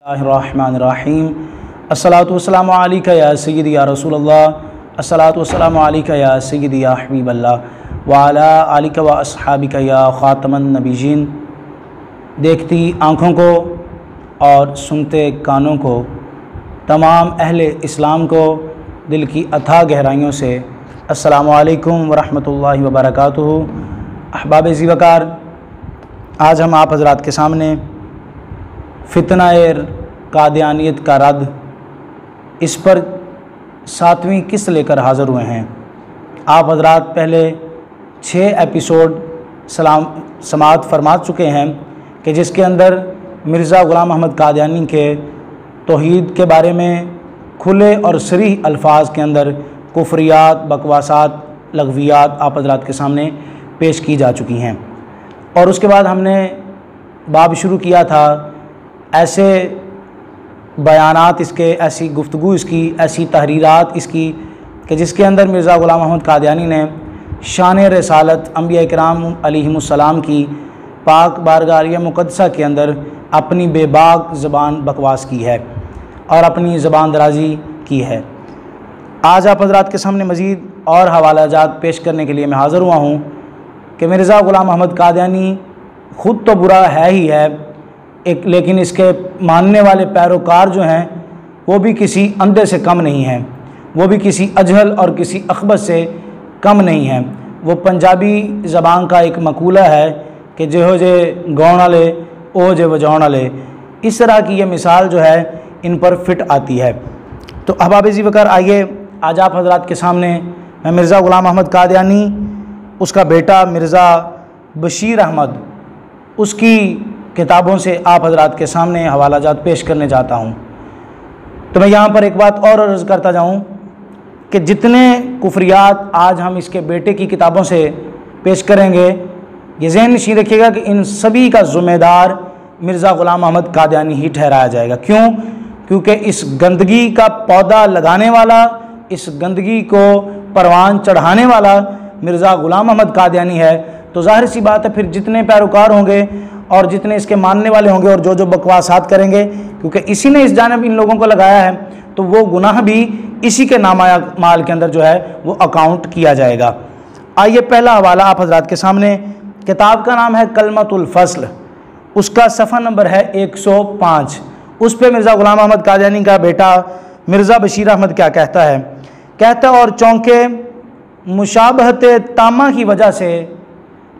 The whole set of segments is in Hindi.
बिस्मिल्लाहिर्रहमानिर्रहीम। अस्सलातु वस्सलामु अलैका या सय्यदी या रसूलल्लाह, अस्सलातु वस्सलामु अलैका या सय्यदी या हबीबल्लाह व अला आलिका व अस्हाबिका या ख़ातमन नबिय्यीन। देखती आँखों को और सुनते कानों को, तमाम अहले इस्लाम को दिल की अथाह गहराइयों से अस्सलामु अलैकुम व रहमतुल्लाहि व बरकातुहू। अहबाब ज़ीवकार, आज हम आप हज़रात के सामने फितनाए कादियानियत का रद्द, इस पर 7वीं किस्त लेकर हाज़िर हुए हैं। आप हज़रात पहले 6 एपिसोड समाअत फरमा चुके हैं कि जिसके अंदर मिर्ज़ा ग़ुलाम अहमद कादियानी के तौहीद के बारे में खुले और सरीह अल्फाज के अंदर कुफ्रियात, बकवासात, लगवियात आप हज़रात के सामने पेश की जा चुकी हैं। और उसके बाद हमने बाब शुरू किया था ऐसे बयानात इसके, ऐसी गुफ्तगू इसकी, ऐसी तहरीरात इसकी कि जिसके अंदर मिर्ज़ा ग़ुलाम अहमद कादियानी ने शान रसालत अंबिया किराम अलैहिमुस्सलाम की पाक बारगाह मुक़द्दसा के अंदर अपनी बेबाक ज़बान बकवास की है और अपनी ज़बान दराज़ी की है। आज आप हज़रात के सामने मज़ीद और हवालाजात पेश करने के लिए मैं हाज़िर हुआ हूँ कि मिर्ज़ा ग़ुलाम अहमद कादियानी ख़ुद तो बुरा है ही है, लेकिन इसके मानने वाले पैरोकार जो हैं वो भी किसी अंधे से कम नहीं हैं, वो भी किसी अजहल और किसी अखबस से कम नहीं हैं। वो पंजाबी ज़बान का एक मकूला है कि जो जे गौण ले ओ जे वजाउण ले, इस तरह की ये मिसाल जो है इन पर फिट आती है। तो अहबाब ज़ीवकार, आइए आज आप हज़रात के सामने मैं मिर्ज़ा ग़ुलाम अहमद कादियानी, उसका बेटा मिर्ज़ा बशीर अहमद, उसकी किताबों से आप हज़रात के सामने हवालाजात पेश करने जाता हूँ। तो मैं यहाँ पर एक बात और अर्ज़ करता जाऊँ कि जितने कुफ्रियात आज हम इसके बेटे की किताबों से पेश करेंगे, ये ज़हन नशीं रखिएगा कि इन सभी का ज़िम्मेदार मिर्ज़ा ग़ुलाम अहमद कादियानी ही ठहराया जाएगा। क्यों? क्योंकि इस गंदगी का पौधा लगाने वाला, इस गंदगी को परवान चढ़ाने वाला मिर्ज़ा ग़ुलाम अहमद कादियानी है। तो ज़ाहिर सी बात है, फिर जितने पैरोकार होंगे और जितने इसके मानने वाले होंगे और जो बकवासात करेंगे, क्योंकि इसी ने इस जानिब इन लोगों को लगाया है, तो वो गुनाह भी इसी के नामाया माल के अंदर जो है वो अकाउंट किया जाएगा। आइए पहला हवाला आप हज़रात के सामने, किताब का नाम है कलमतुल फ़स्ल, उसका सफ़ा नंबर है 105। उस पर मिर्ज़ा ग़ुलाम अहमद कादियानी का बेटा मिर्ज़ा बशीर अहमद क्या कहता है? कहता है, और चौंके मुशाबहत तामा की वजह से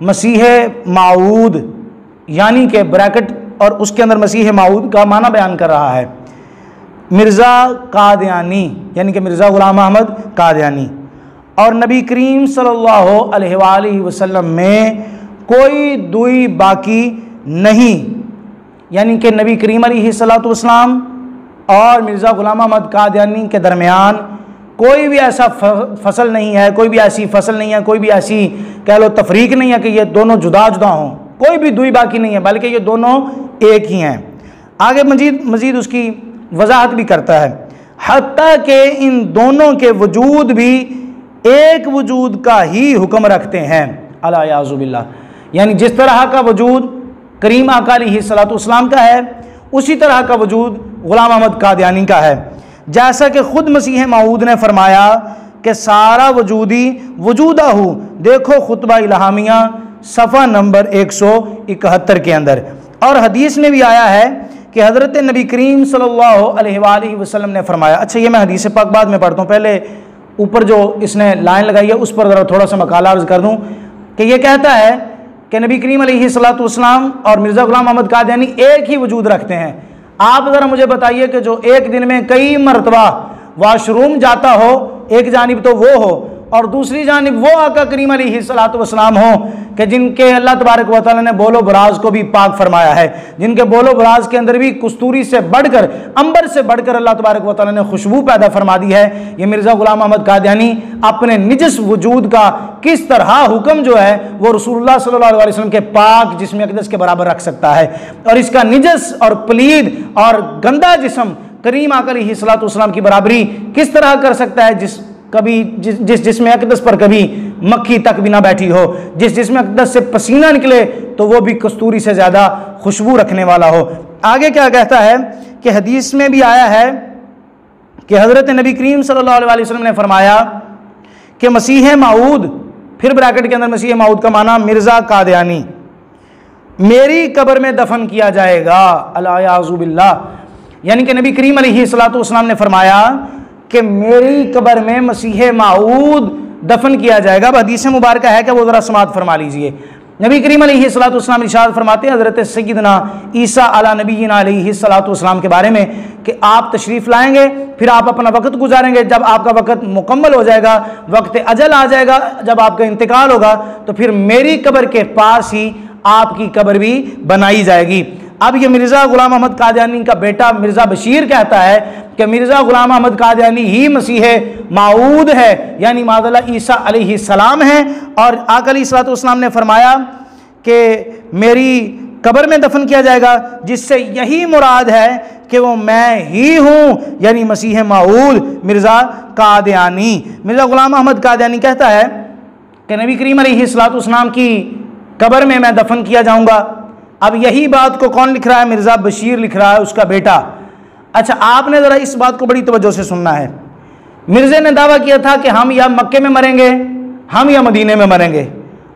मसीह माऊद, यानी कि ब्रैकेट और उसके अंदर मसीह माऊद का माना बयान कर रहा है, मिर्ज़ा कादियानी यानी कि मिर्ज़ा ग़ुलाम अहमद कादियानी और नबी करीम सल्लल्लाहु अलैहि वसल्लम में कोई दुई बाकी नहीं, यानी कि नबी करीम अलैहिस्सलातु वस्सलाम और मिर्ज़ा ग़ुलाम अहमद कादियानी के दरमियान कोई भी ऐसा फसल नहीं है, कोई भी ऐसी फसल नहीं है, कोई भी ऐसी कह लो तफरीक नहीं है कि ये दोनों जुदा जुदा हों, कोई भी दुई बाकी नहीं है, बल्कि ये दोनों एक ही हैं। आगे मजीद उसकी वजाहत भी करता है, हत्ता कि इन दोनों के वजूद भी एक वजूद का ही हुक्म रखते हैं। अला याज़ु बिल्लाह, यानी जिस तरह का वजूद करीम आका अलैहिस्सलातु वस्सलाम का है, उसी तरह का वजूद ग़ुलाम अहमद कादियानी का है। जैसा कि ख़ुद मसीह माऊद ने फरमाया कि सारा वजूदी वजूदा हूँ, देखो खुतबा इल्हामिया सफ़ा नंबर 171 के अंदर। और हदीस में भी आया है कि हज़रत नबी करीम सल्लल्लाहु अलैहि वसल्लम ने फरमाया। अच्छा, ये मैं हदीस पाक बाद में पढ़ता हूँ, पहले ऊपर जो इसने लाइन लगाई है उस पर ज़रा थोड़ा सा मकाला अर्ज़ कर दूँ कि ये कहता है कि नबी करीम अलैहिस्सलातु वस्सलाम और मिर्ज़ा ग़ुलाम अहमद कादियानी एक ही वजूद रखते हैं। आप ज़रा मुझे बताइए कि जो एक दिन में कई मरतबा वाशरूम जाता हो, एक जानिब तो वो हो और दूसरी जानिब वो आका करीम अलैहिस्सलातु वस्सलाम हो कि जिनके अल्लाह तबारक व तआला ने बोलो बराज को भी पाक फरमाया है, जिनके बोलो बराज के अंदर भी कस्तूरी से बढ़कर, अंबर से बढ़कर अल्लाह तबारक व तआला ने खुशबू पैदा फरमा दी है। ये मिर्ज़ा ग़ुलाम अहमद कादियानी अपने निजस वजूद का किस तरह हुक्म जो है वो रसूलुल्लाह सल्लल्लाहु अलैहि वसल्लम के पाक जिस्म अक़दस के बराबर रख सकता है, और इसका निजस और पलीद और गंदा जिस्म करीम आका अलैहिस्सलातु वस्सलाम की बराबरी किस तरह कर सकता है, जिस जिस्म अक़दस पर कभी मक्खी तक भी ना बैठी हो, जिस जिस्म अक़दस से पसीना निकले तो वो भी कस्तूरी से ज़्यादा खुशबू रखने वाला हो। आगे क्या कहता है कि हदीस में भी आया है कि हज़रत नबी करीम सल्लल्लाहु अलैहि वसल्लम ने फरमाया कि मसीह मऊद, फिर ब्रैकेट के अंदर मसीह मऊद का माना मिर्ज़ा कादियानी, मेरी कब्र में दफन किया जाएगा। अल-याज़ु बिल्लाह, यानी कि नबी करीम अलैहिस्सलातु वस्सलाम ने फरमाया कि मेरी कब्र में मसीह मऊद दफन किया जाएगा। अब हदीस मुबारक है कि वो ज़रा समाअत फरमा लीजिए। नबी करीम अलैहिस्सलातु वस्सलाम इरशाद फरमाते हैं हज़रत सय्यदना ईसा अला नबीना अलैहिस्सलातु वस्सलाम के बारे में कि आप तशरीफ़ लाएंगे, फिर आप अपना वक़्त गुजारेंगे, जब आपका वक़्त मुकम्मल हो जाएगा, वक्त अजल आ जाएगा, जब आपका इंतकाल होगा, तो फिर मेरी कब्र के पास ही आपकी कब्र भी बनाई जाएगी। अब ये मिर्ज़ा ग़ुलाम अहमद कादियानी का बेटा मिर्ज़ा बशीर कहता है कि मिर्ज़ा ग़ुलाम अहमद कादियानी ही मसीह मऊद है, यानी मादअल्लाह ईसा अलैहिस्सलाम है। और आका अलैहिस्सलातु वस्सलाम ने फरमाया कि मेरी कब्र में दफन किया जाएगा, जिससे यही मुराद है कि वो मैं ही हूँ, यानी मसीह मऊद मिर्ज़ा कादियानी। मिर्ज़ा ग़ुलाम अहमद कादियानी कहता है कि नबी करीम अलैहिस्सलातु वस्सलाम की कब्र में मैं दफन किया जाऊँगा। अब यही बात को कौन लिख रहा है? मिर्ज़ा बशीर लिख रहा है, उसका बेटा। अच्छा, आपने ज़रा इस बात को बड़ी तवज्जो से सुनना है। मिर्ज़े ने दावा किया था कि हम या मक्के में मरेंगे, हम या मदीने में मरेंगे,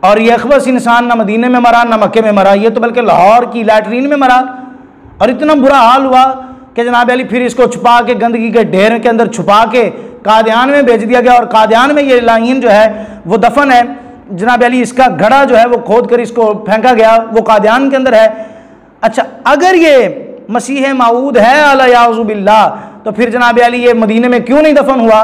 और ये अखबस इंसान ना मदीने में मरा ना मक्के में मरा, ये तो बल्कि लाहौर की लैट्रीन में मरा। और इतना बुरा हाल हुआ कि जनाब अली फिर इसको छुपा के गंदगी के ढेर के अंदर छुपा के कादियान में भेज दिया गया, और कादियान में ये लाइन जो है वो दफन है जनाब अली, इसका घड़ा जो है वो खोद कर इसको फेंका गया, वो कादियान के अंदर है। अच्छा, अगर ये मसीह मऊद है अल-याज़ु बिल्लाह, तो फिर जनाब अली ये मदीने में क्यों नहीं दफन हुआ?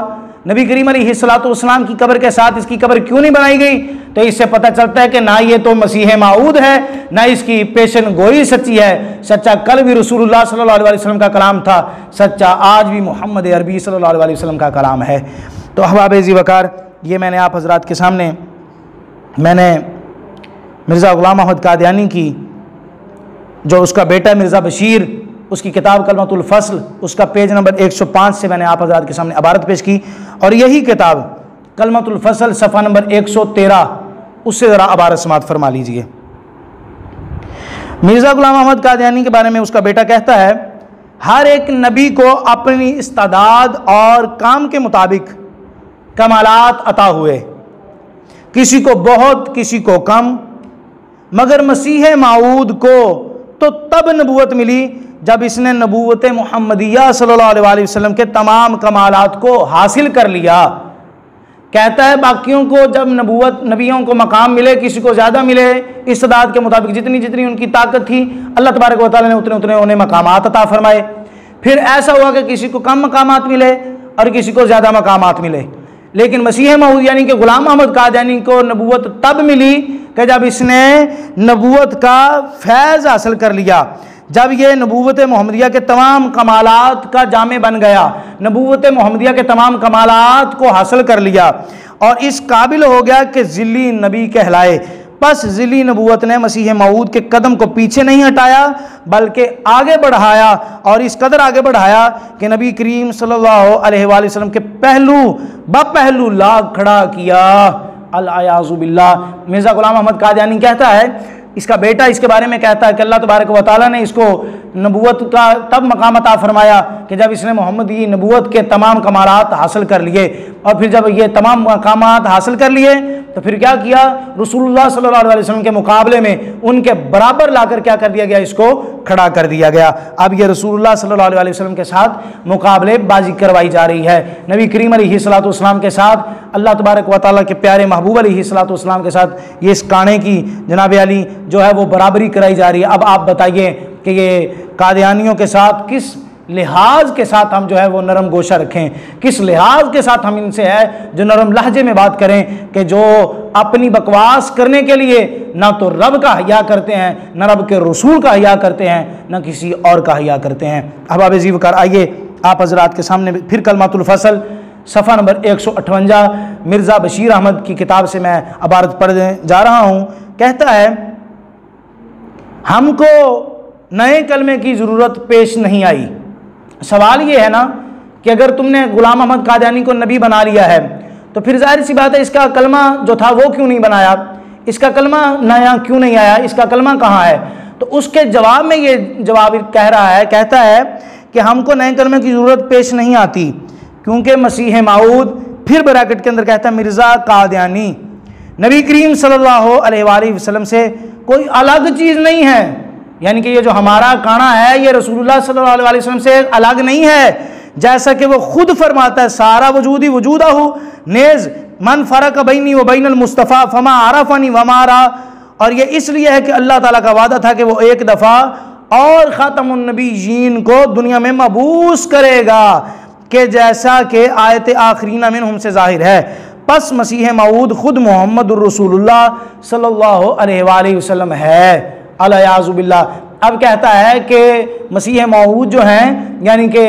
नबी करीम अलैहिस्सलातु वस्सलाम की कब्र के साथ इसकी कब्र क्यों नहीं बनाई गई? तो इससे पता चलता है कि ना ये तो मसीह मऊद है, ना इसकी पेशन गोई सच्ची है। सच्चा कल भी रसूलुल्लाह सल्लल्लाहु अलैहि वसल्लम का कलाम था, सच्चा आज भी मोहम्मद अरबी सल्लल्लाहु अलैहि वसल्लम का कलाम है। तो अहबाब-ए वक़ार, ये मैंने आप हज़रात के सामने मिर्ज़ा ग़ुलाम अहमद कादियानी की, जो उसका बेटा मिर्ज़ा बशीर, उसकी किताब कलमतुल फ़स्ल, उसका पेज नंबर 105 से मैंने आप हज़रात के सामने इबारत पेश की। और यही किताब कलमतुल फ़स्ल सफ़ा नंबर 113, उससे ज़रा इबारत समाअत फरमा लीजिए। मिर्ज़ा ग़ुलाम अहमद कादियानी के बारे में उसका बेटा कहता है, हर एक नबी को अपनी इस्तादाद और काम के मुताबिक कमालात अता हुए, किसी को बहुत किसी को कम, मगर मसीह मऊद को तो तब नबूवत मिली जब इसने नबूवत मुहम्मदिया सल्लल्लाहु अलैहि वसल्लम के तमाम कमालात को हासिल कर लिया। कहता है बाकियों को जब नबूवत नबियों को मकाम मिले, किसी को ज़्यादा मिले, इस्तादाद के मुताबिक जितनी जितनी उनकी ताकत थी, अल्लाह तबारक व तआला ने उतने उतने उन्हें मकामात अता फरमाए। फिर ऐसा हुआ कि किसी को कम मकामात मिले और किसी को ज़्यादा मकामात मिले। लेकिन मसीह मऊद यानी कि ग़ुलाम अहमद कादियानी को नबूवत तब मिली कि जब इसने नबूवत का फैज़ हासिल कर लिया, जब ये नबूवत मोहम्मदिया के तमाम कमालात का जामे बन गया, नबूवत मोहम्मदिया के तमाम कमालात को हासिल कर लिया और इस काबिल हो गया कि ज़िली नबी कहलाए। बस ज़िली नबूवत ने मसीह मऊद के कदम को पीछे नहीं हटाया बल्कि आगे बढ़ाया, और इस कदर आगे बढ़ाया कि नबी करीम सल्लल्लाहु अलैहि वसल्लम के पहलू ब पहलू लाग खड़ा किया। अल-याज़ु बिल्लाह। मिर्ज़ा ग़ुलाम अहमद कादियानी कहता है, इसका बेटा इसके बारे में कहता है कि अल्लाह तबारक व तआला ने इसको नबूवत का तब मकाम अता फरमाया कि जब इसने मोहम्मदी नबूवत के तमाम कमालात हासिल कर लिए, और फिर जब ये तमाम मकामात हासिल कर लिए तो फिर क्या किया, रसूलुल्लाह सल्लल्लाहु अलैहि वसल्लम के मुकाबले में उनके बराबर लाकर क्या कर दिया गया, इसको खड़ा कर दिया गया। अब ये रसूलुल्लाह सल्लल्लाहु अलैहि वसल्लम के साथ मुकाबलेबाजी करवाई जा रही है। नबी करीम अलैहिस्सलातु वस्सलाम के साथ, अल्लाह तबारक व तआला के प्यारे महबूब अलैहिस्सलातु वस्सलाम के साथ ये इस काने की जनाब अली जो है वो बराबरी कराई जा रही है। अब आप बताइए कि ये कादियानियों के साथ किस लिहाज के साथ हम जो है वो नरम गोशा रखें, किस लिहाज के साथ हम इनसे है जो नरम लहजे में बात करें, कि जो अपनी बकवास करने के लिए ना तो रब का हया करते हैं, ना रब के रसूल का हया करते हैं, ना किसी और का हया करते हैं। अहबाब ज़ीवकार, आइए आप हज़रात के सामने फिर कलमातुल फ़स्ल सफ़ा नंबर 158 मिर्ज़ा बशीर अहमद की किताब से मैं इबारत पढ़ने जा रहा हूँ। कहता है, हमको नए कलमे की ज़रूरत पेश नहीं आई। सवाल ये है ना कि अगर तुमने ग़ुलाम अहमद कादियानी को नबी बना लिया है तो फिर जाहिर सी बात है इसका कलमा जो था वो क्यों नहीं बनाया, इसका कलमा नया क्यों नहीं आया, इसका कलमा कहाँ है? तो उसके जवाब में ये जवाब कह रहा है, कहता है कि हमको नए कलमे की ज़रूरत पेश नहीं आती, क्योंकि मसीह मऊद, फिर ब्रैकेट के अंदर कहता है मिर्ज़ा कादियानी नबी करीम सल्लल्लाहु अलैहि वसल्लम से कोई अलग चीज़ नहीं है। यानी कि ये जो हमारा काना है ये रसूलुल्लाह सल्लल्लाहु अलैहि वसल्लम से अलग नहीं है, जैसा कि वो खुद फरमाता है सारा वजूदी वजूदहु नेज़ मन फ़रक बैनी व बैनल मुस्तफ़ा फमा आरफ़नी वमारा। और ये इसलिए है कि अल्लाह ताला का वादा था कि वो एक दफ़ा और ख़ातमुन नबीयीन को दुनिया में मबूस करेगा, कि जैसा कि आयत आखरीना मिनहुम से ज़ाहिर है। बस मसीह मऊद खुद मोहम्मद रसूलुल्लाह सल्लल्लाहु अलैहि वसल्लम है, अलियाज़ु बिल्लाह। अब कहता है कि मसीह मऊद जो हैं, यानी कि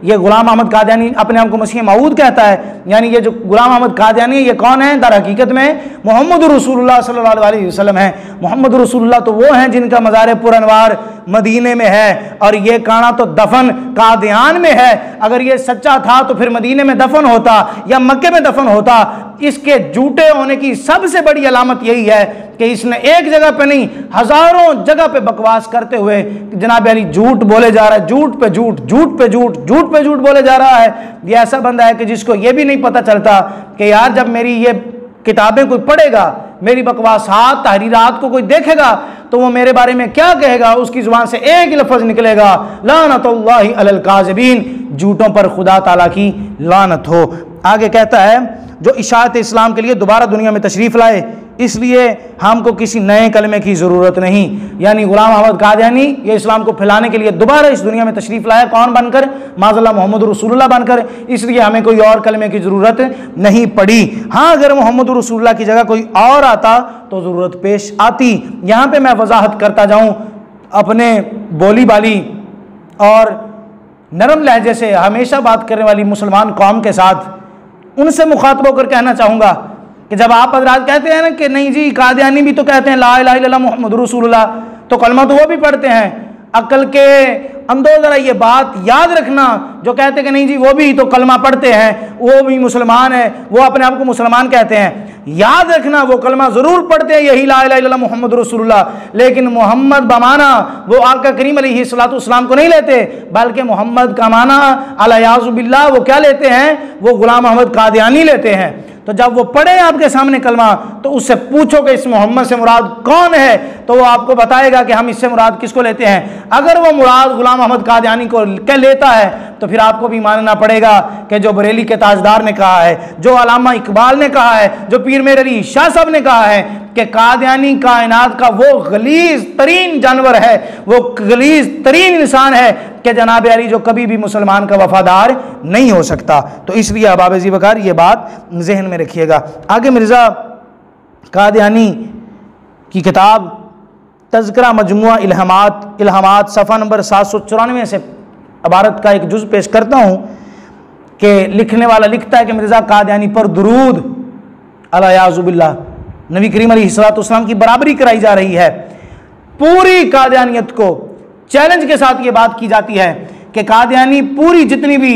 ये गुलाम अहमद कादियानी अपने आप को मसीह मऊद कहता है, यानी ये जो गुलाम अहमद कादियानी ये कौन है? दर हकीकत में मोहम्मद रसूलुल्लाह सल्लल्लाहु अलैहि वसल्लम है। मोहम्मद रसूलुल्लाह तो वो हैं जिनका मज़ार पुरअनवार मदीने में है, और ये काना तो दफन कादियान में है। अगर ये सच्चा था तो फिर मदीने में दफन होता या मक्के में दफन होता। इसके झूठे होने की सबसे बड़ी अलामत यही है कि इसने एक जगह पे नहीं हजारों जगह पे बकवास करते हुए जनाब अली झूठ बोले जा रहा है, झूठ पे झूठ, झूठ पे झूठ, झूठ पे झूठ बोले जा रहा है। ये ऐसा बंदा है कि जिसको ये भी नहीं पता चलता कि यार जब मेरी ये किताबें कोई पढ़ेगा, मेरी बकवासात तहरीरात को कोई देखेगा तो वो मेरे बारे में क्या कहेगा, उसकी जुबान से एक ही लफ्ज़ निकलेगा, लानतुल्लाहि अलल काज़िबीन, झूठों पर खुदा ताला की लानत हो। आगे कहता है जो इशाअत इस्लाम के लिए दोबारा दुनिया में तशरीफ़ लाए, इसलिए हमको किसी नए कलमे की ज़रूरत नहीं। यानी गुलाम अहमद कादियानी ये इस्लाम को फैलाने के लिए दोबारा इस दुनिया में तशरीफ़ लाया, कौन बनकर? माज़अल्लाह मोहम्मद रसूलुल्लाह बनकर। इसलिए हमें कोई और कलमे की ज़रूरत नहीं पड़ी। हाँ, अगर मोहम्मद रसूलुल्लाह की जगह कोई और आता तो ज़रूरत पेश आती। यहाँ पर मैं वजाहत करता जाऊँ अपने बोली बाली और नरम लहजे से हमेशा बात करने वाली मुसलमान कौम के साथ, उनसे मुखातब होकर कहना चाहूँगा कि जब आप हज़रात कहते हैं ना कि नहीं जी कादियानी भी तो कहते हैं ला इलाहा इल्लल्लाह मुहम्मदुर रसूलुल्लाह, तो कलमा तो वो भी पढ़ते हैं। अक्ल के अंदर ज़रा ये बात याद रखना, जो कहते हैं कि नहीं जी वो भी तो कलमा पढ़ते हैं, वो भी मुसलमान है, वो अपने आप को मुसलमान कहते हैं, याद रखना वो कलमा ज़रूर पढ़ते हैं, यही ला इलाहा इल्लल्लाह मुहम्मदुर रसूलुल्लाह, लेकिन मोहम्मद बमाना वो आका करीम अलैहिस्सलातु वस्सलाम को नहीं लेते, बल्कि मोहम्मद का माना अलियाज़ु बिल्लाह वो क्या लेते हैं? वो गुलाम अहमद कादियानी लेते हैं। तो जब वो पढ़े आपके सामने कलमा तो उससे पूछो कि इस मोहम्मद से मुराद कौन है, तो वो आपको बताएगा कि हम इससे मुराद किसको लेते हैं। अगर वो मुराद गुलाम अहमद कादियानी को क्या लेता है तो फिर आपको भी मानना पड़ेगा कि जो बरेली के ताजदार ने कहा है, जो अल्लामा इकबाल ने कहा है, जो पीर मेर अली शाह साहब ने कहा है कि कादियानी कायनात का वो गलीज तरीन जानवर है, वो गलीज तरीन इंसान है कि जनाब अली जो कभी भी मुसलमान का वफादार नहीं हो सकता। तो इसलिए अहबाब ज़ीवकार ये बात जहन में रखिएगा। आगे मिर्ज़ा कादियानी की किताब तज़किरा मजमुआ इल्हामात सफ़ा नंबर 794 से इबारत का एक जुज़ पेश करता हूँ कि लिखने वाला लिखता है कि मिर्ज़ा कादियानी पर दुरूद अलियाज़ु बिल्लाह नबी करीम अलैहिस्सलातु वस्सलाम की बराबरी कराई जा रही है। पूरी कादियानियत को चैलेंज के साथ ये बात की जाती है कि कादियानी पूरी जितनी भी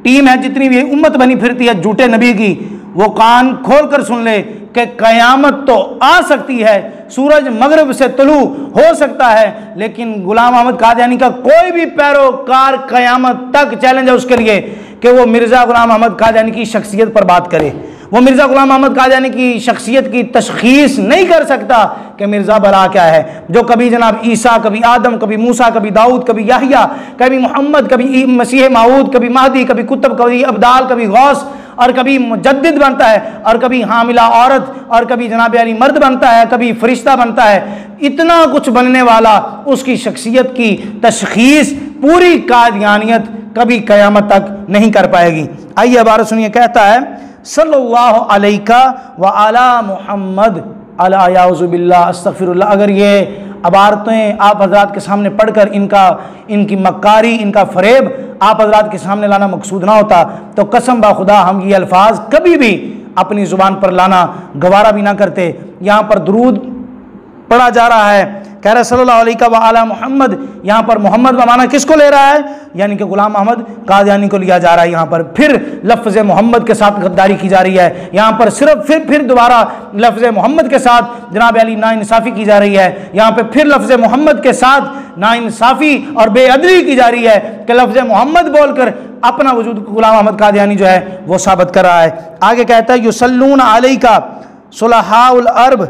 टीम है, जितनी भी उम्मत बनी फिरती है झूठे नबी की, वो कान खोल कर सुन ले कि क़यामत तो आ सकती है, सूरज मगरिब से तुलू हो सकता है, लेकिन गुलाम अहमद कादियानी का कोई भी पैरोकार क़यामत तक चैलेंज है उसके लिए कि वो मिर्ज़ा गुलाम अहमद कादियानी की शख्सियत पर बात करे। वो मिर्ज़ा गुलाम अहमद कादियानी की शख्सियत की तशख़ीस नहीं कर सकता कि मिर्ज़ा बला क्या है, जो कभी जनाब ईसा, कभी आदम, कभी मूसा, कभी दाऊद, कभी याहिया, कभी मोहम्मद, कभी मसीह मऊद, कभी महदी, कभी कुतुब, कभी अब्दाल, कभी गौस, और कभी मुजद्दिद बनता है, और कभी हामिला औरत, और कभी जनाब अली मर्द बनता है, कभी फरिश्ता बनता है। इतना कुछ बनने वाला उसकी शख्सियत की तशख़ीस पूरी कादियानियत कभी क़यामत तक नहीं कर पाएगी। आइए इबारत सुनिए, कहता है सल्लल्लाहु अलैका व अला मुहम्मद अलियाज़ु बिल्लाह अस्तग़फिरुल्लाह। अगर ये इबारतें आप हज़रात के सामने पढ़कर इनकी मक्कारी, इनका फ़रेब आप हज़रात के सामने लाना मकसूद ना होता तो कसम बा खुदा हम ये अल्फाज कभी भी अपनी ज़ुबान पर लाना गवारा भी ना करते। यहाँ पर दुरूद पढ़ा जा रहा है कह रहा है सल्लल्लाहु अलैहि व आला मोहम्मद, यहाँ पर मोहम्मद का माना किसको ले रहा है, यानी कि गुलाम अहमद कादियानी को लिया जा रहा है। यहाँ पर फिर लफ्ज़ मोहम्मद के साथ गद्दारी की जा रही है, यहाँ पर सिर्फ फिर दोबारा लफ्ज़ मोहम्मद के साथ जनाब अली नाइंसाफ़ी की जा रही है, यहाँ पर फिर लफ्ज़ मोहम्मद के साथ नाइंसाफ़ी और बेअदली की जा रही है कि लफ्ज़ मोहम्मद बोलकर अपना वजूद गुलाम अहमद कादियानी जो है वो साबित कर रहा है। आगे कहता है युसल्लून अलैका सुलहाउल अरब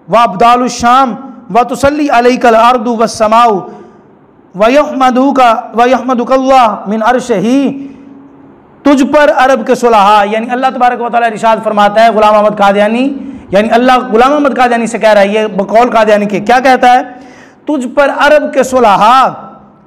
व अब्दालुश शाम व तुसल्ली अलैकल अर्दु वस्समाउ व यहमदुकल्लाह मिन अर्शिही, तुझ पर अरब के सुलहा, यानी अल्लाह तबारक व तआला इरशाद फरमाता है गुलाम अहमद कादियानी, यानी अल्लाह गुलाम अहमद कादियानी से कह रहा है, ये बकौल कादियानी के क्या कहता है, तुझ पर अरब के सुलहा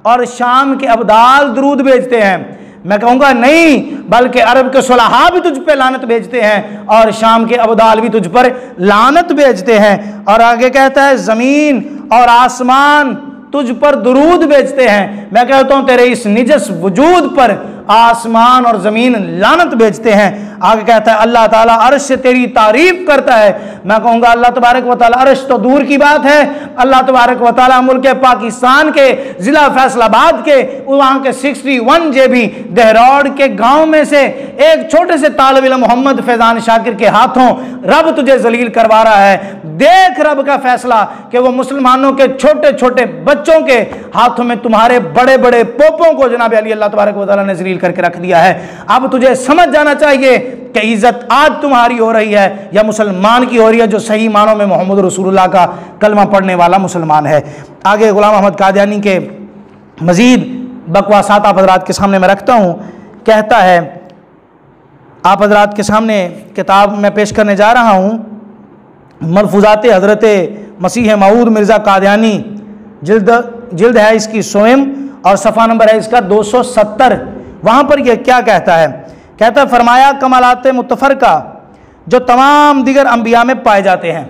और शाम के अब्दाल दरूद भेजते हैं। मैं कहूँगा नहीं, बल्कि अरब के सुलहा भी तुझ पे लानत भेजते हैं और शाम के अब्दाल भी तुझ पर लानत भेजते हैं। और आगे कहता है ज़मीन और आसमान तुझ पर दुरूद भेजते हैं। मैं कहता हूँ तेरे इस निजस वजूद पर आसमान और ज़मीन लानत भेजते हैं। आगे कहता है अल्लाह ताला अर्श से तेरी तारीफ करता है। मैं कहूँगा अल्लाह तबारक व तआला, अर्श तो दूर की बात है, अल्लाह तबारक व तआला मुल्क पाकिस्तान के ज़िला फैसलाबाद के वहाँ के 61 JB देहरौड़ के गांव में से एक छोटे से तालिब इल्म मोहम्मद फैज़ान शाकिर के हाथों रब तुझे जलील करवा रहा है। देख रब का फैसला कि वो मुसलमानों के छोटे छोटे बच्चों के हाथों में तुम्हारे बड़े बड़े पोपों को जनाब अली अल्लाह तबारक व तआला ने जलील करके रख दिया है। अब तुझे समझ जाना चाहिए कि इज्जत आज तुम्हारी हो रही है या मुसलमान की हो रही है जो सही मानों में मोहम्मद रसूलुल्लाह का कलमा पढ़ने वाला मुसलमान है। आगे गुलाम अहमद कादियानी के मजीद बकवासात आप हजरात के सामने मैं रखता हूँ। कहता है, आप हजरात के सामने किताब मैं पेश करने जा रहा हूँ, मलफूजात हज़रत मसीह मऊद मिर्ज़ा कादियानी, जिल्द है इसकी स्वयं और सफ़ा नंबर है इसका 270। वहाँ पर यह क्या कहता है, कहता है फरमाया कमालात मुतफ़रका जो तमाम दिगर अंबिया में पाए जाते हैं,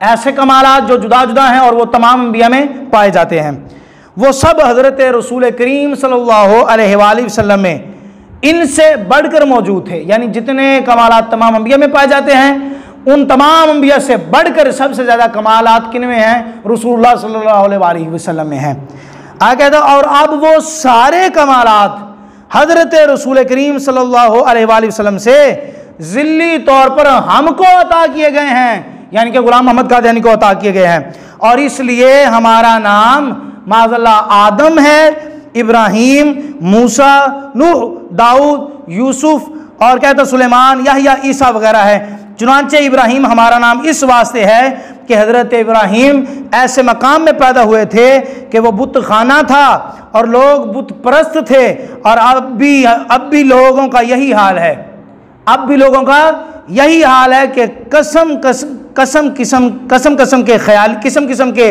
ऐसे कमालात जो जुदा जुदा हैं और वो तमाम अंबिया में पाए जाते हैं, वो सब हज़रत रसूल करीम सल्लल्लाहु अलैहि वसल्लम में इनसे बढ़कर मौजूद थे। यानी जितने कमालात तमाम अंबिया में पाए जाते हैं उन तमाम अंबिया से बढ़कर सबसे ज़्यादा कमालात किन में हैं, रसूलुल्लाह सल्लल्लाहु अलैहि वसल्लम में हैं। आगे कहता और अब वो सारे कमालात हज़रत रसूल करीम सल्लल्लाहु अलैहि वसल्लम से ज़िल्ली तौर पर हमको अता किए गए हैं, यानी कि गुलाम अहमद कादियानी को अता किए गए हैं। और इसलिए हमारा नाम माज़अल्लाह आदम है, इब्राहीम, मूसा, नूह, दाऊद, यूसुफ और कहता सुलेमान, याहया, ईसा वगैरह है। चुनांचे इब्राहीम हमारा नाम इस वास्ते है कि हज़रत इब्राहीम ऐसे मकाम में पैदा हुए थे कि वो बुत खाना था और लोग बुत परस्त थे। और अब भी लोगों का यही हाल है, अब भी लोगों का यही हाल है कि किस्म किस्म के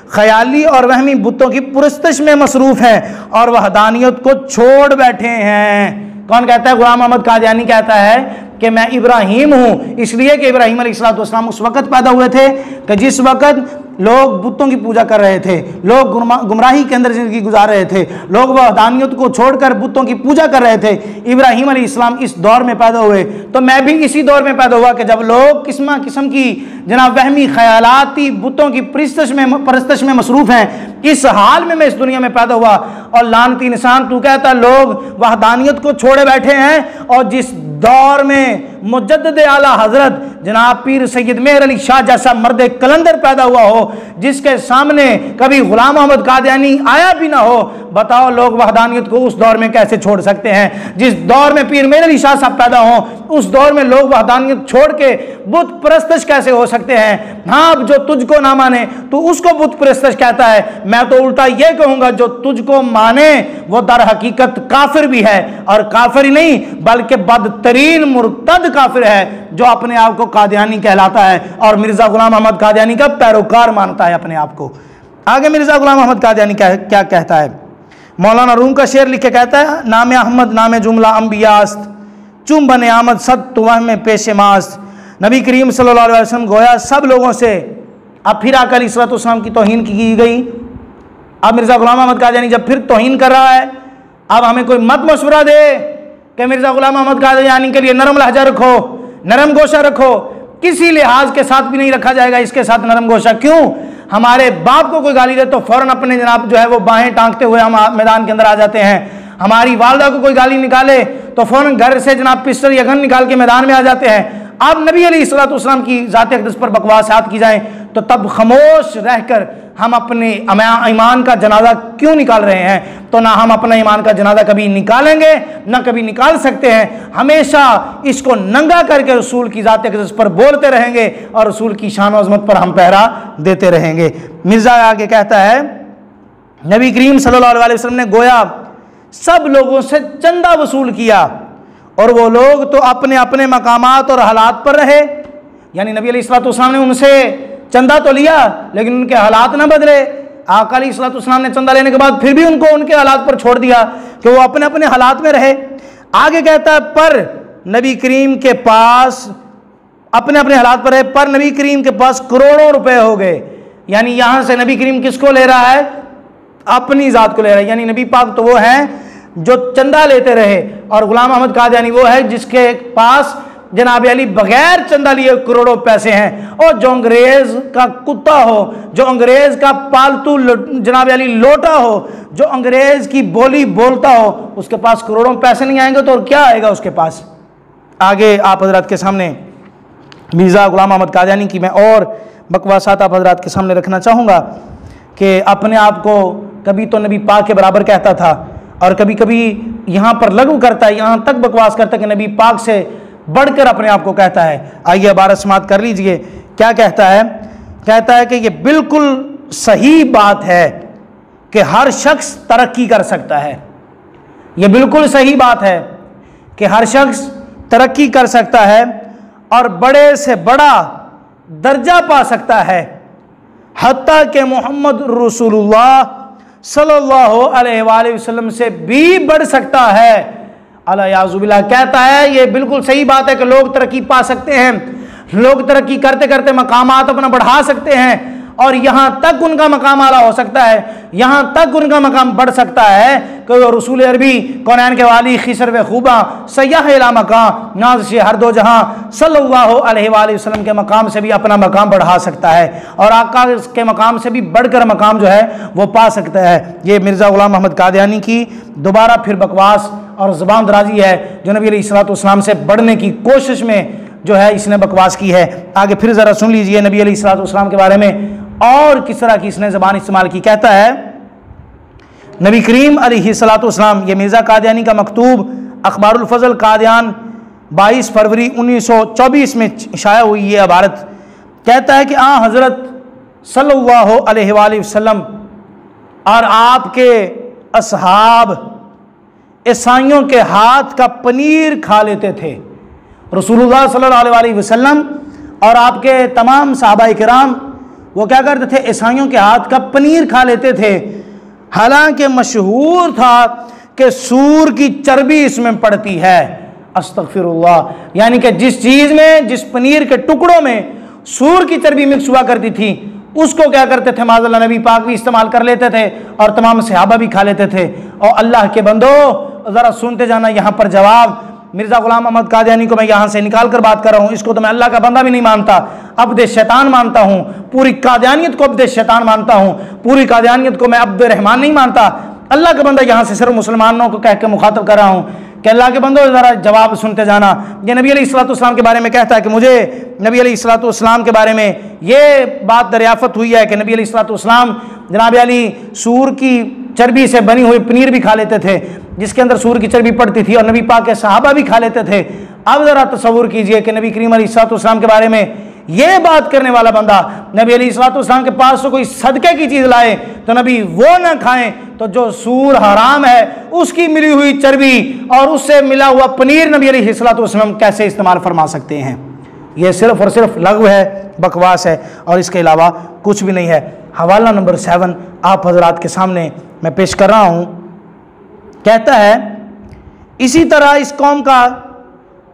ख्याली और वहमी बुतों की पुरस्तश में मसरूफ़ हैं और वहदानियत को छोड़ बैठे हैं। कौन कहता है? गुलाम अहमद कादियानी कहता है कि मैं इब्राहीम हूँ, इसलिए कि इब्राहीम अलैहिस्सलाम उस वक़्त पैदा हुए थे कि जिस वक़्त लोग बुतों की पूजा कर रहे थे, लोग गुमराही के अंदर ज़िंदगी गुजार रहे थे, लोग वहदानियत को छोड़कर बुतों की पूजा कर रहे थे। इब्राहीम अलैहिस्सलाम इस दौर में पैदा हुए, तो मैं भी इसी दौर में पैदा हुआ कि जब लोग किस्म की जनाब वहमी ख्यालाती बुतों की परस्तश में मसरूफ़ हैं। इस हाल में मैं इस दुनिया में पैदा हुआ और लानती इंसान तू कहता लोग वहदानियत को छोड़े बैठे हैं। और जिस दौर में मुजद्दिद आला हज़रत जनाब पीर सैयद मेहर अली शाह जैसा मर्द कलंदर पैदा हुआ हो, जिसके सामने कभी गुलाम अहमद कादियानी आया भी ना हो, बताओ लोग वहदानियत को उस दौर में कैसे छोड़ सकते हैं? जिस दौर में पीर मेहर अली शाह साहब पैदा हों, उस दौर में लोग वहदानियत छोड़ के बुत परस्तश कैसे हो सकते हैं? हाँ, अब जो तुझको ना माने तो उसको बुत परस्तश कहता है। मैं तो उल्टा ये कहूँगा, जो तुझको माने वो दर हकीकत काफिर भी है, और काफिर ही नहीं बल्कि बदतरीन मुर्तद काफिर है, जो अपने आप को कादियानी कहलाता है और मिर्ज़ा गुलाम अहमद कादियानी का पैरोकार मानता है अपने आप को। आगे मिर्ज़ा गुलाम अहमद कादियानी क्या कहता है? मौलाना रूम का शेर लिख के कहता है, नाम अहमद नाम जुमला अंबियास्त, चुम बने आमद सद तुवह में पेश मास्त। नबी करीम सल्लल्लाहु अलैहि वसल्लम गोया सब लोगों से, अब फिर आकर अलैहिस्सलाम की तौहीन की गई। अब मिर्ज़ा गुलाम अहमद कादियानी जब फिर तौहीन कर रहा है, अब हमें कोई मत मशवरा दे कि मिर्ज़ा गुलाम अहमद कादियानी के लिए नरम लहजा रखो, नरम गोशा रखो। किसी लिहाज के साथ भी नहीं रखा जाएगा इसके साथ नरम गोशा। क्यों? हमारे बाप को कोई गाली दे तो फ़ौरन अपने जनाब जो है वो बाहें टांगते हुए हम मैदान के अंदर आ जाते हैं। हमारी वालदा को कोई गाली निकाले तो फ़ौरन घर से जनाब पिस्टल या गन निकाल के मैदान में आ जाते हैं। अब नबी अलैहिस्सलाम की ज़ात अक़दस पर बकवासात की जाए तो तब खामोश रहकर हम अपने ईमान का जनाजा क्यों निकाल रहे हैं? तो ना हम अपना ईमान का जनाजा कभी निकालेंगे ना कभी निकाल सकते हैं। हमेशा इसको नंगा करके रसूल की ज़ात अक़दस पर बोलते रहेंगे और रसूल की शान और अज़मत पर हम पहरा देते रहेंगे। मिर्ज़ा आगे कहता है, नबी करीम सल्लल्लाहु अलैहि वसल्लम ने गोया सब लोगों से चंदा वसूल किया और वो लोग तो अपने अपने मकामात और हालात पर रहे। यानी नबी अलैहिस्सलाम ने उनसे चंदा तो लिया लेकिन उनके हालात ना बदले। आका अलैहिस्सलाम ने चंदा लेने के बाद फिर भी उनको उनके हालात पर छोड़ दिया कि वो अपने अपने हालात में रहे। आगे कहता है, पर नबी करीम के पास अपने अपने हालात पर रहे, पर नबी करीम के पास करोड़ों रुपए हो गए। यानी यहां से नबी करीम किसको ले रहा है? अपनी ज़ात को ले रहा है। यानी नबी पाक तो वो हैं जो चंदा लेते रहे और गुलाम अहमद कादियानी वो है जिसके पास जनाब अली बगैर चंदा लिए करोड़ों पैसे हैं। और जो अंग्रेज का कुत्ता हो, जो अंग्रेज का पालतू जनाब अली लोटा हो, जो अंग्रेज की बोली बोलता हो, उसके पास करोड़ों पैसे नहीं आएंगे तो और क्या आएगा उसके पास? आगे आप हजरात के सामने मिर्ज़ा गुलाम अहमद कादियानी की मैं और बकवासात आप हजरात के सामने रखना चाहूँगा कि अपने आप को कभी तो नबी पाक के बराबर कहता था और कभी कभी यहाँ पर लघु करता है, यहाँ तक बकवास करता है कि नबी पाक से बढ़कर अपने आप को कहता है। आइए इबारत समात कर लीजिए, क्या कहता है? कहता है कि ये बिल्कुल सही बात है कि हर शख्स तरक्की कर सकता है। ये बिल्कुल सही बात है कि हर शख्स तरक्की कर सकता है और बड़े से बड़ा दर्जा पा सकता है, हत्ता कि मोहम्मद रसूलुल्लाह सल्लल्लाहु अलैहि वसल्लम से भी बढ़ सकता है। अल्लाह कहता है ये बिल्कुल सही बात है कि लोग तरक्की पा सकते हैं, लोग तरक्की करते करते मकामात अपना बढ़ा सकते हैं और यहाँ तक उनका मकाम आला हो सकता है, यहाँ तक उनका मकाम बढ़ सकता है कि वो रसूल अरबी कौनैन के वाली खिसर व खूबा सयाह इला मकाम नाज़ हर दो जहाँ सल्लल्लाहु अलैहि वसल्लम के मकाम से भी अपना मकाम बढ़ा सकता है और आका के मकाम से भी बढ़कर मकाम जो है वो पा सकता है। ये मिर्ज़ा गुलाम अहमद कादियानी की दोबारा फिर बकवास और ज़बान दराजी है जो नबी अलैहिस्सलाम से बढ़ने की कोशिश में जो है इसने बकवास की है। आगे फिर ज़रा सुन लीजिए नबी अलैहिस्सलाम के बारे में और किस तरह की इसने ज़बान इस्तेमाल की। कहता है, नबी करीम अलैहिस्सलाम, ये मिर्ज़ा कादियानी का मकतूब अखबारुल फज़ल कादियान 22 फरवरी 1924 में शाया हुई ये इबारत। कहता है कि हज़रत सल्लल्लाहु अलैहि वसल्लम और आपके असहाब ईसाइयों के हाथ का पनीर खा लेते थे। रसूलुल्लाह सल्लल्लाहु अलैहि वसल्लम और आपके तमाम सहाबाए किराम वो क्या करते थे? ईसाइयों के हाथ का पनीर खा लेते थे। हालांकि मशहूर था कि सूर की चर्बी इसमें पड़ती है। अस्तगफिरुल्लाह, यानी कि जिस चीज़ में, जिस पनीर के टुकड़ों में सूर की चर्बी मिक्स हुआ करती थी उसको क्या करते थे? माज़अल्लाह नबी पाक भी इस्तेमाल कर लेते थे और तमाम सहाबा भी खा लेते थे। और अल्लाह के बंदो ज़रा सुनते जाना, यहाँ पर जवाब मिर्ज़ा गुलाम अहमद कादियानी को मैं यहाँ से निकाल कर बात कर रहा हूँ। इसको तो मैं अल्लाह का बंदा भी नहीं मानता, अब्द शैतान मानता हूँ। पूरी कादियानियत को अब्द शैतान मानता हूँ, पूरी कादियानियत को मैं अब्द रहमान नहीं मानता। अल्लाह का बंदा यहाँ से सिर्फ मुसलमानों को कह के मुखातब कर रहा हूँ कि अल्लाह के बंदो ज़रा जवाब सुनते जाना। ये नबी अलैहिस्सलाम के बारे में कहता है कि मुझे नबी अलैहिस्सलाम के बारे में ये बात दरियाफ़त हुई है कि नबी अलैहिस्सलाम जनाब अली सूर की चर्बी से बनी हुई पनीर भी खा लेते थे जिसके अंदर सूर की चर्बी पड़ती थी और नबी पाक के सहाबा भी खा लेते थे। अब ज़रा तसव्वुर कीजिए कि नबी करीम अलैहिस्सलाम के बारे में ये बात करने वाला बंदा नबी अलैहिस्सलाम के पास तो कोई सदक़े की चीज़ लाए तो नबी वो ना खाएं, तो जो सूर हराम है उसकी मिली हुई चर्बी और उससे मिला हुआ पनीर नबी अलैहिस्सलाम कैसे इस्तेमाल फरमा सकते हैं? ये सिर्फ और सिर्फ लघु है, बकवास है और इसके अलावा कुछ भी नहीं है। हवाला नंबर 7 आप हजरात के सामने मैं पेश कर रहा हूँ। कहता है, इसी तरह इस कौम का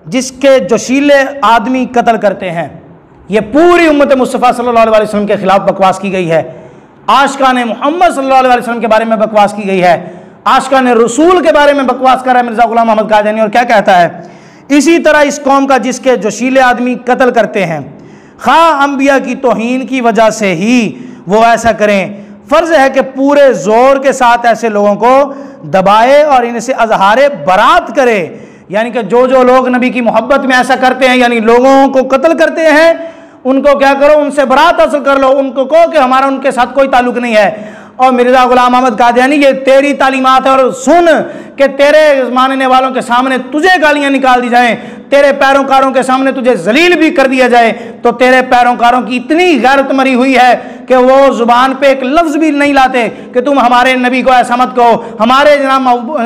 जिसके जोशीले आदमी कत्ल करते हैं, ये पूरी उम्मत मुस्तफ़ा सल्लल्लाहु अलैहि वसल्लम के खिलाफ बकवास की गई है। आशिकाने मोहम्मद सल्लल्लाहु अलैहि वसल्लम के बारे में बकवास की गई है, आशिकाने रसूल के बारे में बकवास कर रहा है मिर्ज़ा गुलाम अहमद कादियानी। और क्या कहता है, इसी तरह इस कौम का जिसके जोशीले आदमी कत्ल करते हैं, खा अंबिया की तौहीन की वजह से ही वो ऐसा करें। फ़र्ज़ है कि पूरे ज़ोर के साथ ऐसे लोगों को दबाए और इनसे अजहारे बरात करे। यानी कि जो जो लोग नबी की मोहब्बत में ऐसा करते हैं, यानी लोगों को कत्ल करते हैं, उनको क्या करो, उनसे बरात हासिल कर लो, उनको कहो कि हमारा उनके साथ कोई ताल्लुक नहीं है। और मिर्ज़ा गुलाम अहमद कादियानी, ये तेरी तालीमात है, और सुन कि तेरे मानने वालों के सामने तुझे गालियां निकाल दी जाएं, तेरे पैरोकारों के सामने तुझे जलील भी कर दिया जाए, तो तेरे पैरोकारों की इतनी गैरत मरी हुई है कि वो जुबान पे एक लफ्ज़ भी नहीं लाते कि तुम हमारे नबी को ऐसा मत कहो, हमारे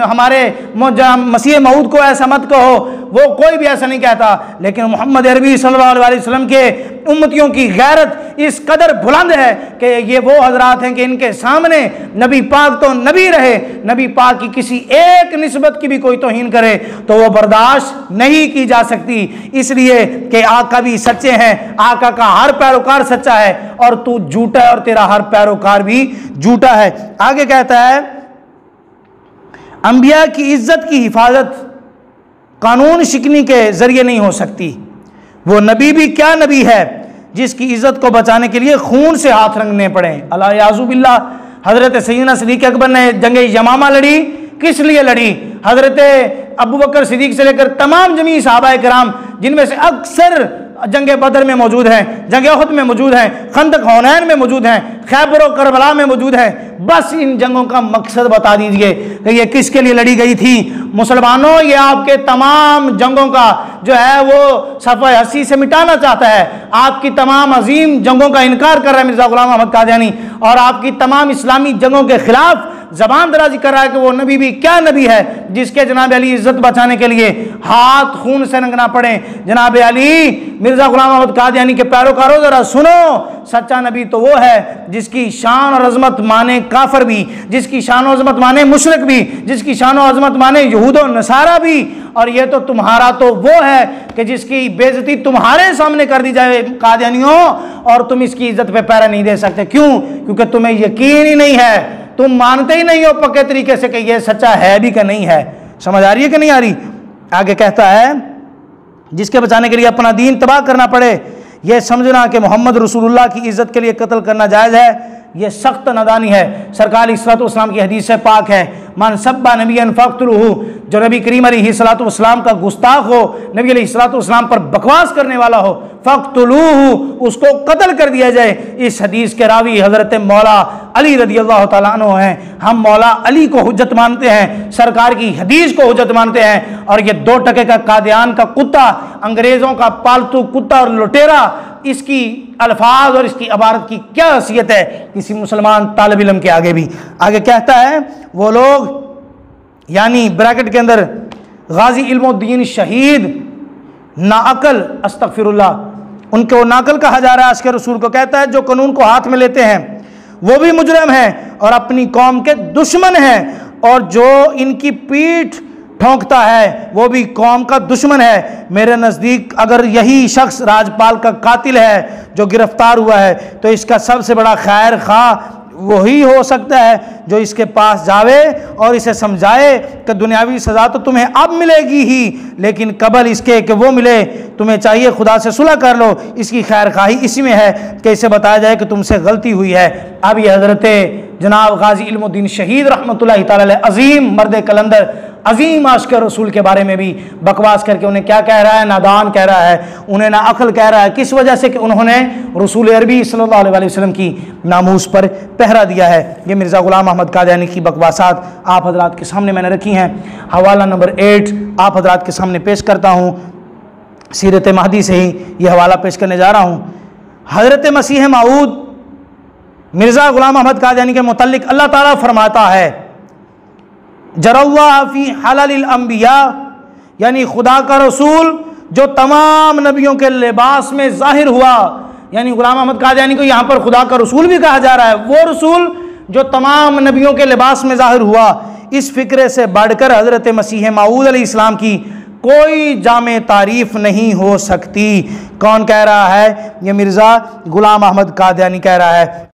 हमारे मसीह मऊद को ऐसा मत कहो। वो कोई भी ऐसा नहीं कहता। लेकिन मोहम्मद अरबी सल्लल्लाहु अलैहि वसल्लम के उम्मतियों की गैरत इस कदर बुलंद है कि ये वो हजरात हैं कि इनके सामने नबी पाक तो नबी रहे, नबी पाक की किसी एक निस्बत की भी कोई तौहीन करे तो वो बर्दाश्त नहीं की जा सकती। इसलिए कि आका भी सच्चे हैं, आका का हर पैरोकार सच्चा है, और तू झूठा है और तेरा हर पैरोकार भी झूठा है। आगे कहता है, अंबिया की इज्जत की हिफाजत कानून शिकनी के जरिए नहीं हो सकती। वो नबी भी क्या नबी है जिसकी इज्जत को बचाने के लिए खून से हाथ रंगने पड़े। अल्लाह याज़ु बिल्लाह। हजरत सैयदना सिद्दीक़ अकबर ने जंगे यमामा लड़ी, किस लिए लड़ी? हजरत अबू बकर सिद्दीक़ से लेकर तमाम जमी सहाबाए किराम, जिनमें से अक्सर जंगे बदर में मौजूद हैं, जंगे उहद में मौजूद हैं, खंदक हुनैन में मौजूद हैं, खैबर और करबला में मौजूद हैं। बस इन जंगों का मकसद बता दीजिए कि ये किसके लिए लड़ी गई थी। मुसलमानों, ये आपके तमाम जंगों का जो है वो सफ़े हस्ती से मिटाना चाहता है। आपकी तमाम अजीम जंगों का इनकार कर रहा है मिर्ज़ा गुलाम अहमद कादियानी, और आपकी तमाम इस्लामी जंगों के खिलाफ जबान दराजी कर रहा है कि वो नबी भी क्या नबी है जिसके जनाब अली इज्जत बचाने के लिए हाथ खून से रंगना पड़े। जनाब अली, मिर्ज़ा गुलाम अहमद कादियानी के पैरोकारों, जरा सुनो, सच्चा नबी तो वो है जिसकी शान और अजमत माने काफिर भी, जिसकी शान और अजमत माने मुशरिक भी, जिसकी शान और अजमत माने यहूद और नसारा भी। और ये तो तुम्हारा तो वो है कि जिसकी बेइज्जती तुम्हारे सामने कर दी जाए कादियानियों, और तुम इसकी इज्जत पे पैरा नहीं दे सकते। क्यों? क्योंकि तुम्हें यकीन ही नहीं है, तुम मानते ही नहीं हो पक्के तरीके से कि ये सच्चा है भी कि नहीं है। समझ आ रही है कि नहीं आ रही? आगे कहता है, जिसके बचाने के लिए अपना दीन तबाह करना पड़े, यह समझना कि मोहम्मद रसूलुल्लाह की इज्जत के लिए कत्ल करना जायज़ है, यह सख्त नादानी है। सरकार अलैहिस्सलातु वस्सलाम की हदीस से पाक है, मन सब्बा नबिय्यन फक़्तुलूहु, जो नबी करीम अलैहिस्सलातु वस्सलाम का गुस्ताख हो, नबी अलैहिस्सलातु वस्सलाम पर बकवास करने वाला हो, फक़्तुलूहु, उसको कत्ल कर दिया जाए। इस हदीस के रावी हज़रत मौला अली रज़ियल्लाहु तआला अन्हु हैं। हम मौला अली को हुज्जत मानते हैं, सरकार की हदीस को हुज्जत मानते हैं। और ये 2 टके का कादियान का कुत्ता, अंग्रेज़ों का पालतू कुत्ता और लुटेरा, इसकी अल्फाज और इसकी इबारत की क्या हैसियत है किसी मुसलमान तालिब इल्म के आगे भी। आगे कहता है, वो लोग यानी ब्रैकेट के अंदर गाजी इल्मुद्दीन शहीद नाअकल, अस्तगफिरुल्लाह, उनको नाकल कहा जा रहा है आशिक़ रसूल को। कहता है, जो कानून को हाथ में लेते हैं वो भी मुजरम हैं और अपनी कौम के दुश्मन हैं, और जो इनकी पीठ ठोंकता है वो भी कौम का दुश्मन है। मेरे नज़दीक अगर यही शख्स राजपाल का कातिल है जो गिरफ्तार हुआ है, तो इसका सबसे बड़ा खैर खा वही हो सकता है जो इसके पास जावे और इसे समझाए कि दुनियावी सज़ा तो तुम्हें अब मिलेगी ही, लेकिन कबल इसके कि वो मिले तुम्हें चाहिए खुदा से सुलह कर लो। इसकी खैर खाही इसी में है कि इसे बताया जाए कि तुमसे गलती हुई है। अब ये हज़रत जनाब गाजी इल्मुद्दीन शहीद रहमतुल्लाहि तआला अलैह, अजीम मर्द कलंदर, अजीम आशिक़ रसूल के बारे में भी बकवास करके उन्हें क्या कह रहा है? नादान कह रहा है, उन्हें नाअक़ल कह रहा है। किस वजह से? कि उन्होंने रसूल अरबी सल्लल्लाहु अलैहि वसल्लम की नामूस पर पहरा दिया है। ये मिर्ज़ा गुलाम अहमद कादियानी की बकवासात आप हज़रात के सामने मैंने रखी हैं। हवाला नंबर 8 आप हज़रात के सामने पेश करता हूँ। सीरत महदी से ही ये हवाला पेश करने जा रहा हूँ। हज़रत मसीह मऊद मिर्ज़ा गुलाम अहमद कादियानी के मुतल्लिक़ अल्लाह ताला फरमाता है, जरल्लाह फी हलालिल अंबिया, यानी खुदा का रसूल जो तमाम नबियों के लिबास में ज़ाहिर हुआ। यानी गुलाम अहमद कादियानी को यहाँ पर खुदा का रसूल भी कहा जा रहा है, वो रसूल जो तमाम नबियों के लिबास में ज़ाहिर हुआ। इस फ़िक्रे से बढ़कर हज़रत मसीह मऊद अलैहिस्सलाम की कोई जामे तारीफ़ नहीं हो सकती। कौन कह रहा है? ये मिर्ज़ा गुलाम अहमद कादियानी कह रहा है।